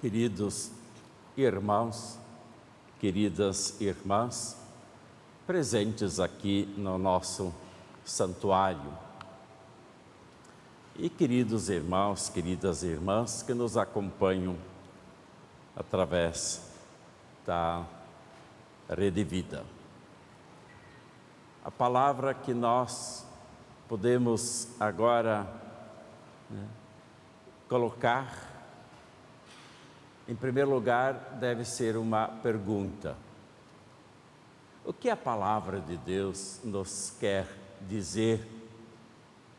Queridos irmãos, queridas irmãs, presentes aqui no nosso santuário. E queridos irmãos, queridas irmãs que nos acompanham através da Rede Vida. A palavra que nós podemos agora colocar, em primeiro lugar, deve ser uma pergunta. O que a palavra de Deus nos quer dizer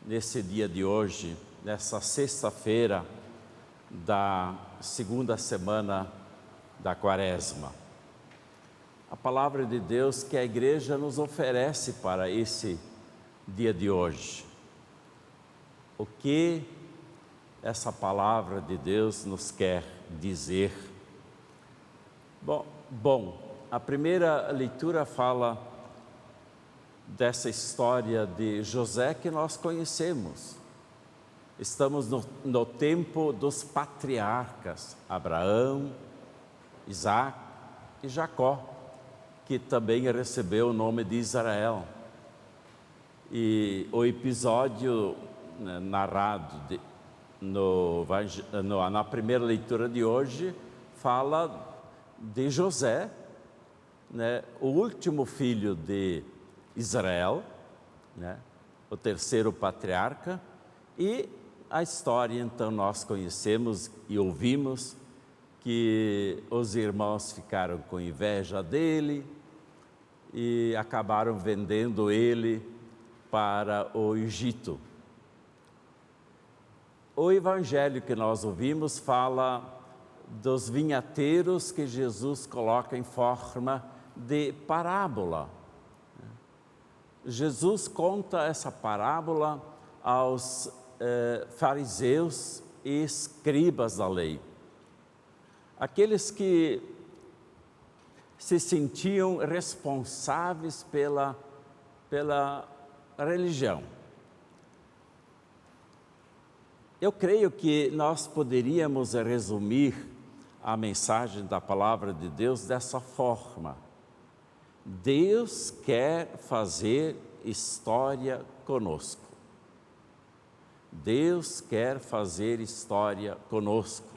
nesse dia de hoje, nessa sexta-feira da segunda semana da Quaresma? A palavra de Deus que a igreja nos oferece para esse dia de hoje. O que essa palavra de Deus nos quer dizer? Bom, a primeira leitura fala dessa história de José que nós conhecemos. Estamos no tempo dos patriarcas, Abraão, Isaac e Jacó, que também recebeu o nome de Israel. E o episódio narrado na primeira leitura de hoje fala de José, o último filho de Israel, o terceiro patriarca, e a história então nós conhecemos e ouvimos que os irmãos ficaram com inveja dele e acabaram vendendo ele para o Egito. O evangelho que nós ouvimos fala dos vinhateiros que Jesus coloca em forma de parábola. Jesus conta essa parábola aos fariseus e escribas da lei. Aqueles que se sentiam responsáveis pela religião. Eu creio que nós poderíamos resumir a mensagem da palavra de Deus dessa forma: Deus quer fazer história conosco. Deus quer fazer história conosco.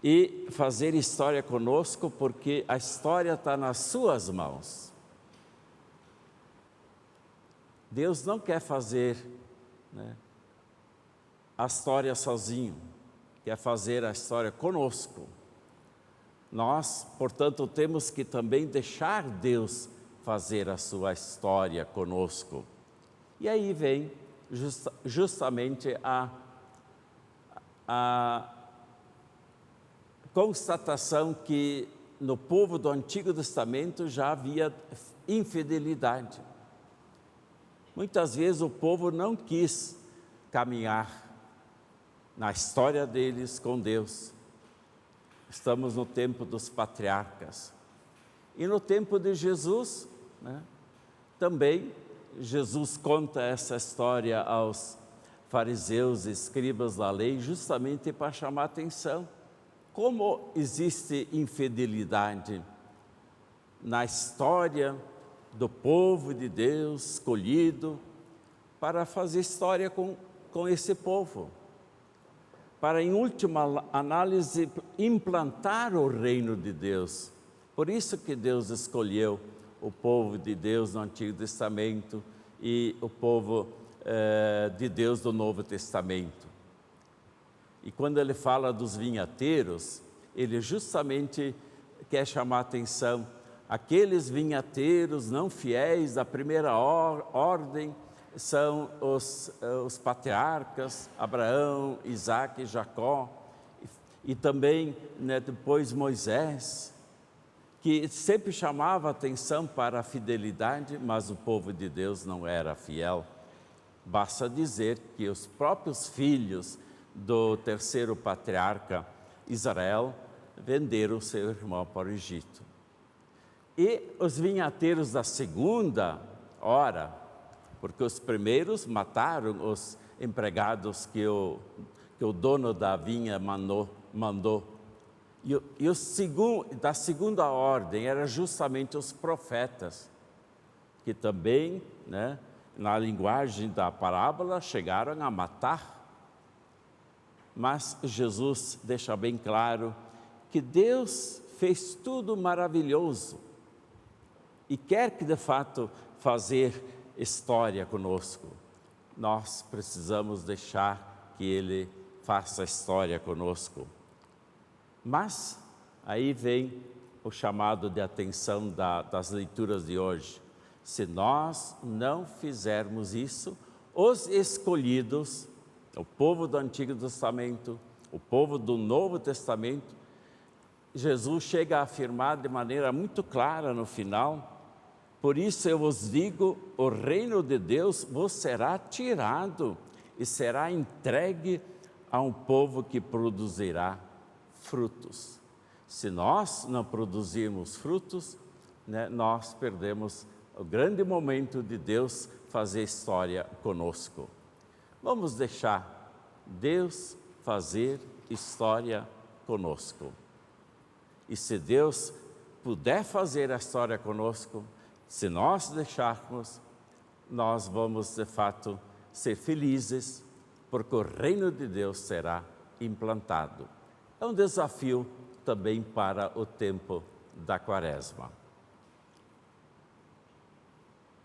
E fazer história conosco porque a história está nas suas mãos. Deus não quer fazer a história sozinho, quer fazer a história conosco. Nós, portanto, temos que também deixar Deus fazer a sua história conosco. E aí vem justamente a constatação que no povo do Antigo Testamento já havia infidelidade. Muitas vezes o povo não quis caminhar na história deles com Deus. Estamos no tempo dos patriarcas. E no tempo de Jesus, também Jesus conta essa história aos fariseus e escribas da lei, justamente para chamar a atenção. Como existe infidelidade na história do povo de Deus escolhido para fazer história com esse povo, para em última análise implantar o reino de Deus. Por isso que Deus escolheu o povo de Deus no Antigo Testamento e o povo de Deus do Novo Testamento. E quando ele fala dos vinhateiros, ele justamente quer chamar a atenção: aqueles vinhateiros não fiéis da primeira ordem são os patriarcas, Abraão, Isaac e Jacó, e também depois Moisés, que sempre chamava a atenção para a fidelidade, mas o povo de Deus não era fiel. Basta dizer que os próprios filhos do terceiro patriarca Israel venderam seu irmão para o Egito. E os vinhateiros da segunda hora, porque os primeiros mataram os empregados que o dono da vinha mandou mandou. Da segunda ordem era justamente os profetas, que também, né, na linguagem da parábola, chegaram a matar. Mas Jesus deixa bem claro que Deus fez tudo maravilhoso e quer que de fato fazer história conosco. Nós precisamos deixar que Ele faça história conosco. Mas aí vem o chamado de atenção das leituras de hoje. Se nós não fizermos isso, os escolhidos, o povo do Antigo Testamento, o povo do Novo Testamento, Jesus chega a afirmar de maneira muito clara no final: por isso eu vos digo, o reino de Deus vos será tirado e será entregue a um povo que produzirá frutos. Se nós não produzirmos frutos, né, nós perdemos o grande momento de Deus fazer história conosco. Vamos deixar Deus fazer história conosco. E se Deus puder fazer a história conosco, se nós deixarmos, nós vamos de fato ser felizes, porque o reino de Deus será implantado. É um desafio também para o tempo da Quaresma.